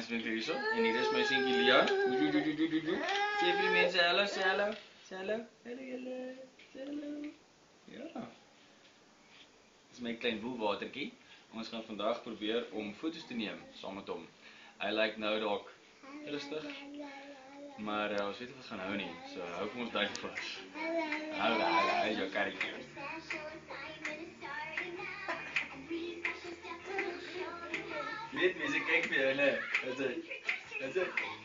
asseblief hierso. En hier is my seentjie Leon. Sê vir die mense hallo, sê hallo. Sê hallo. Hallo julle. Sê hallo. Ja. Dis my klein woelwatertjie. Ons gaan vandag probeer om foto's te neem saam met hom. Hy lyk nou dalk rustig. Maar ons weet nie wat gaan hou nie. So hou vir ons duik vas. Hallo, hy is jou karretjie. Weet wie se kyk vir jou, né? Wat is dit? That's it.